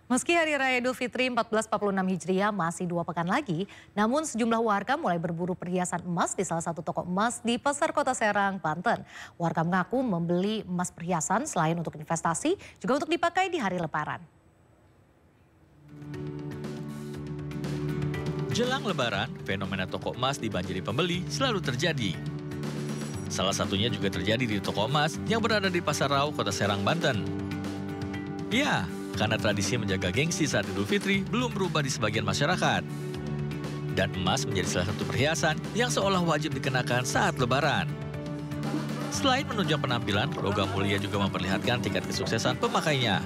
Meski Hari Raya Idul Fitri 1446 Hijriah masih 2 pekan lagi, namun sejumlah warga mulai berburu perhiasan emas di salah satu toko emas di Pasar Kota Serang, Banten. Warga mengaku membeli emas perhiasan selain untuk investasi, juga untuk dipakai di hari Lebaran. Jelang Lebaran, fenomena toko emas dibanjiri pembeli selalu terjadi. Salah satunya juga terjadi di toko emas yang berada di Pasar Rau, Kota Serang, Banten. Ya, karena tradisi menjaga gengsi saat Idul Fitri belum berubah di sebagian masyarakat. Dan emas menjadi salah satu perhiasan yang seolah wajib dikenakan saat Lebaran. Selain menunjang penampilan, logam mulia juga memperlihatkan tingkat kesuksesan pemakainya.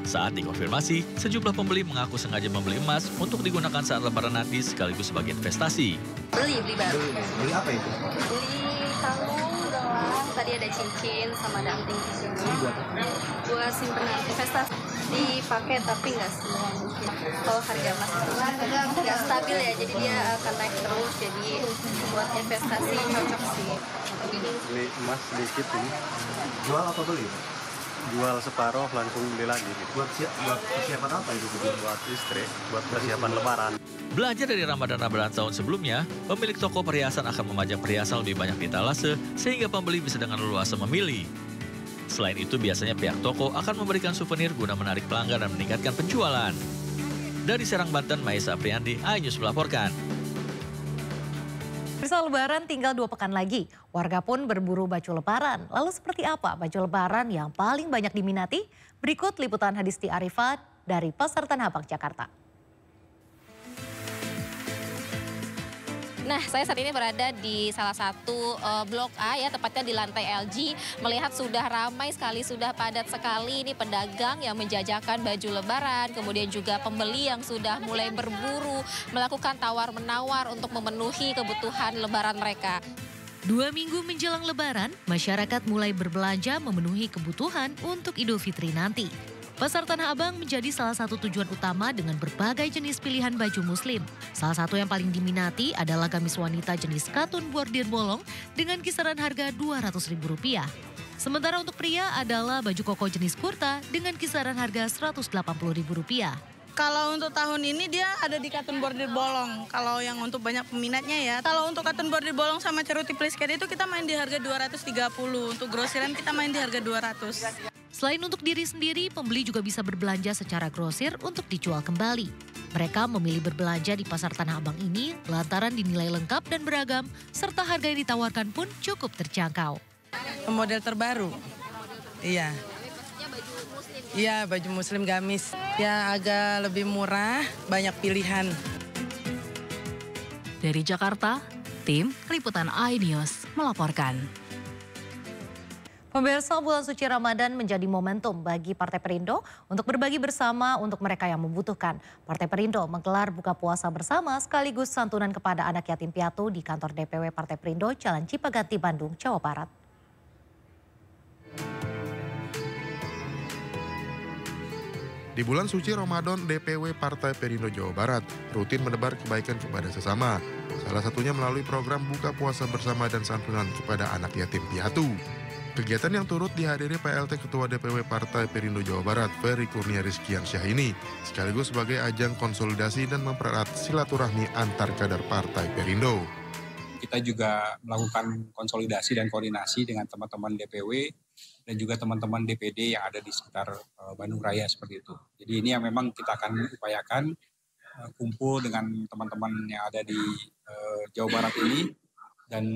Saat dikonfirmasi, sejumlah pembeli mengaku sengaja membeli emas untuk digunakan saat Lebaran nanti sekaligus sebagai investasi. Beli baru. Beli apa itu? Beli kalung, gelang, tadi ada cincin sama ada anting di sini. Buat simpenan investasi dipakai tapi nggak semua mungkin. Kalau harga emas itu nggak stabil ya, jadi dia akan naik terus. Jadi buat investasi cocok sih. Beli emas sedikit ini. Jual apa beli? Jual separuh langsung beli lagi. Buat persiapan apa itu? Buat istri, buat persiapan Lebaran. Belajar dari Ramadan tahun sebelumnya, pemilik toko perhiasan akan memajang perhiasan lebih banyak di etalase sehingga pembeli bisa dengan leluasa memilih. Selain itu, biasanya pihak toko akan memberikan souvenir guna menarik pelanggan dan meningkatkan penjualan. Dari Serang, Banten, Maisa Apriandi, iNews melaporkan. Pemirsa, Lebaran tinggal 2 pekan lagi. Warga pun berburu baju Lebaran. Lalu seperti apa baju Lebaran yang paling banyak diminati? Berikut liputan Hadisti Arifat dari Pasar Tanah Abang, Jakarta. Nah, saya saat ini berada di salah satu blok A ya, tepatnya di lantai LG. Melihat sudah ramai sekali, sudah padat sekali ini pedagang yang menjajakan baju Lebaran. Kemudian juga pembeli yang sudah mulai berburu, melakukan tawar-menawar untuk memenuhi kebutuhan Lebaran mereka. 2 minggu menjelang Lebaran, masyarakat mulai berbelanja memenuhi kebutuhan untuk Idul Fitri nanti. Pasar Tanah Abang menjadi salah satu tujuan utama dengan berbagai jenis pilihan baju muslim. Salah satu yang paling diminati adalah gamis wanita jenis katun bordir bolong dengan kisaran harga Rp200.000. Sementara untuk pria adalah baju koko jenis kurta dengan kisaran harga Rp180.000. Kalau untuk tahun ini dia ada di katun bordir bolong. Kalau yang untuk banyak peminatnya ya. Kalau untuk katun bordir bolong sama ceruti plisked itu kita main di harga Rp230. Untuk grosiran kita main di harga Rp200. Selain untuk diri sendiri, pembeli juga bisa berbelanja secara grosir untuk dijual kembali. Mereka memilih berbelanja di Pasar Tanah Abang ini lantaran dinilai lengkap dan beragam, serta harga yang ditawarkan pun cukup terjangkau. Model terbaru. Iya. Iya, baju muslim gamis. Ya agak lebih murah, banyak pilihan. Dari Jakarta, tim Liputan iNews melaporkan. Pemirsa, bulan suci Ramadan menjadi momentum bagi Partai Perindo untuk berbagi bersama untuk mereka yang membutuhkan. Partai Perindo menggelar buka puasa bersama sekaligus santunan kepada anak yatim piatu di kantor DPW Partai Perindo, Jalan Cipaganti, Bandung, Jawa Barat. Di bulan suci Ramadan, DPW Partai Perindo Jawa Barat rutin menebar kebaikan kepada sesama. Salah satunya melalui program buka puasa bersama dan santunan kepada anak yatim piatu. Kegiatan yang turut dihadiri PLT Ketua DPW Partai Perindo Jawa Barat, Ferry Kurnia Rizkiansyah ini, sekaligus sebagai ajang konsolidasi dan mempererat silaturahmi antar kader Partai Perindo. Kita juga melakukan konsolidasi dan koordinasi dengan teman-teman DPW dan juga teman-teman DPD yang ada di sekitar Bandung Raya seperti itu. Jadi ini yang memang kita akan upayakan kumpul dengan teman-teman yang ada di Jawa Barat ini dan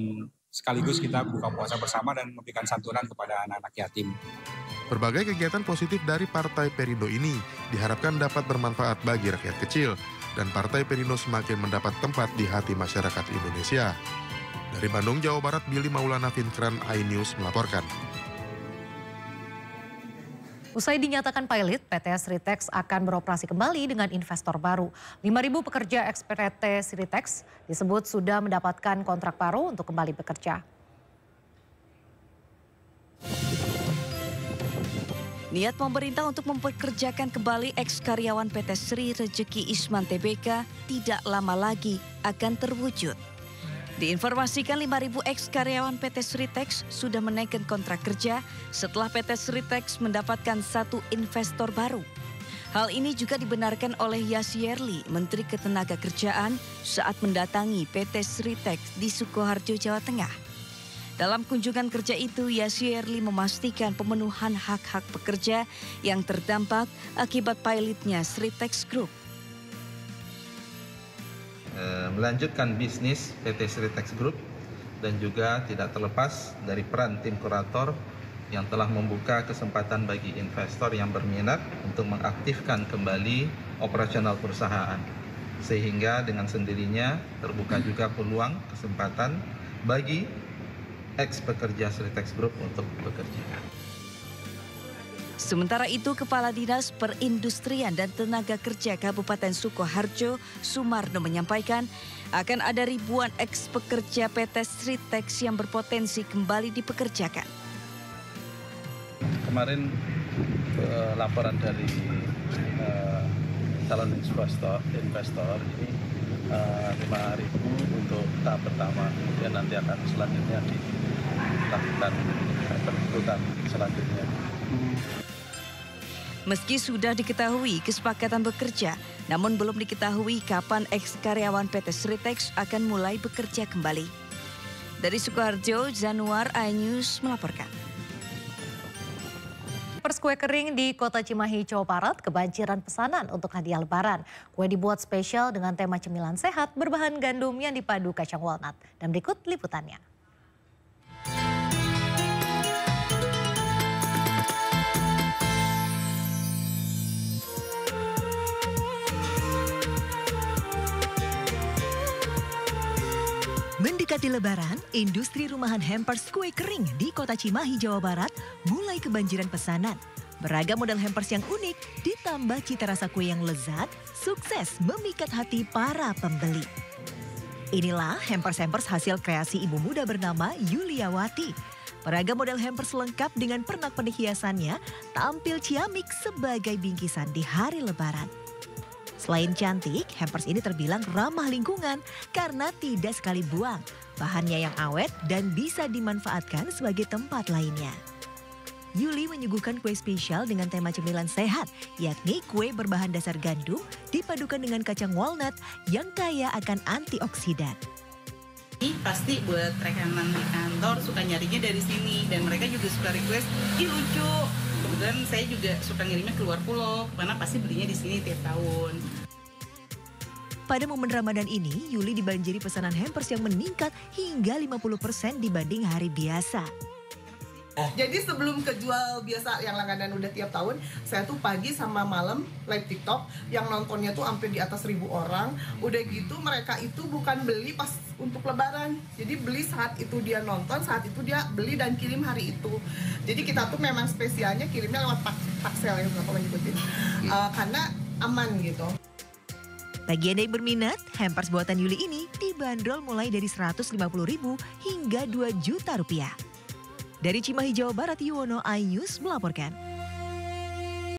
sekaligus kita buka puasa bersama dan memberikan santunan kepada anak-anak yatim. Berbagai kegiatan positif dari Partai Perindo ini diharapkan dapat bermanfaat bagi rakyat kecil dan Partai Perindo semakin mendapat tempat di hati masyarakat Indonesia. Dari Bandung, Jawa Barat, Billy Maulana Finkran, iNews melaporkan. Usai dinyatakan pilot, PT Sritex akan beroperasi kembali dengan investor baru. 5.000 pekerja ex-PT Sritex disebut sudah mendapatkan kontrak baru untuk kembali bekerja. Niat pemerintah untuk mempekerjakan kembali ex-karyawan PT Sri Rejeki Isman Tbk tidak lama lagi akan terwujud. Diinformasikan 5.000 ex-karyawan PT Sritex sudah menaikkan kontrak kerja setelah PT Sritex mendapatkan satu investor baru. Hal ini juga dibenarkan oleh Yasierli, Menteri Ketenagakerjaan saat mendatangi PT Sritex di Sukoharjo, Jawa Tengah. Dalam kunjungan kerja itu, Yasierli memastikan pemenuhan hak-hak pekerja yang terdampak akibat pilotnya Sritex Group. Melanjutkan bisnis PT Sritex Group dan juga tidak terlepas dari peran tim kurator yang telah membuka kesempatan bagi investor yang berminat untuk mengaktifkan kembali operasional perusahaan. Sehingga dengan sendirinya terbuka juga peluang kesempatan bagi ex-pekerja Sritex Group untuk bekerja. Sementara itu, Kepala Dinas Perindustrian dan Tenaga Kerja Kabupaten Sukoharjo, Sumarno menyampaikan akan ada ribuan ex-pekerja PT Sritex yang berpotensi kembali dipekerjakan. Kemarin laporan dari calon investor ini 5.000 untuk tahap pertama, kemudian nanti akan selanjutnya dilakukan perekrutan selanjutnya. Meski sudah diketahui kesepakatan bekerja, namun belum diketahui kapan ex-karyawan PT Sritex akan mulai bekerja kembali. Dari Sukoharjo, Zanuar, iNews melaporkan. Hampers kue kering di Kota Cimahi, Jawa Barat kebanjiran pesanan untuk hadiah lebaran. Kue dibuat spesial dengan tema cemilan sehat berbahan gandum yang dipadu kacang walnut. Dan berikut liputannya. Mendekati Lebaran, industri rumahan hampers kue kering di Kota Cimahi, Jawa Barat mulai kebanjiran pesanan. Beragam model hampers yang unik ditambah cita rasa kue yang lezat, sukses memikat hati para pembeli. Inilah hampers-hampers hasil kreasi ibu muda bernama Yuliawati. Beragam model hampers lengkap dengan pernak-pernik hiasannya tampil ciamik sebagai bingkisan di hari Lebaran. Selain cantik, hampers ini terbilang ramah lingkungan karena tidak sekali buang. Bahannya yang awet dan bisa dimanfaatkan sebagai tempat lainnya. Yuli menyuguhkan kue spesial dengan tema cemilan sehat, yakni kue berbahan dasar gandum dipadukan dengan kacang walnut yang kaya akan antioksidan. Pasti buat rekanan di kantor suka nyarinya dari sini dan mereka juga suka request, ih lucu. Kemudian saya juga suka ngirimnya keluar pulau, karena pasti belinya di sini tiap tahun. Pada momen Ramadan ini, Yuli dibanjiri pesanan hampers yang meningkat hingga 50% dibanding hari biasa. Jadi sebelum kejual biasa yang langganan udah tiap tahun, saya tuh pagi sama malam live TikTok yang nontonnya tuh hampir di atas 1.000 orang. Udah gitu mereka itu bukan beli pas untuk lebaran. Jadi beli saat itu dia nonton, saat itu dia beli dan kirim hari itu. Jadi kita tuh memang spesialnya kirimnya lewat paksel ya, nggak perlu nyebutin. Karena aman gitu. Bagi Anda yang berminat, hampers buatan Yuli ini dibanderol mulai dari Rp150.000 hingga Rp2 juta. Dari Cimahi, Jawa Barat, Yuwono, iNews melaporkan.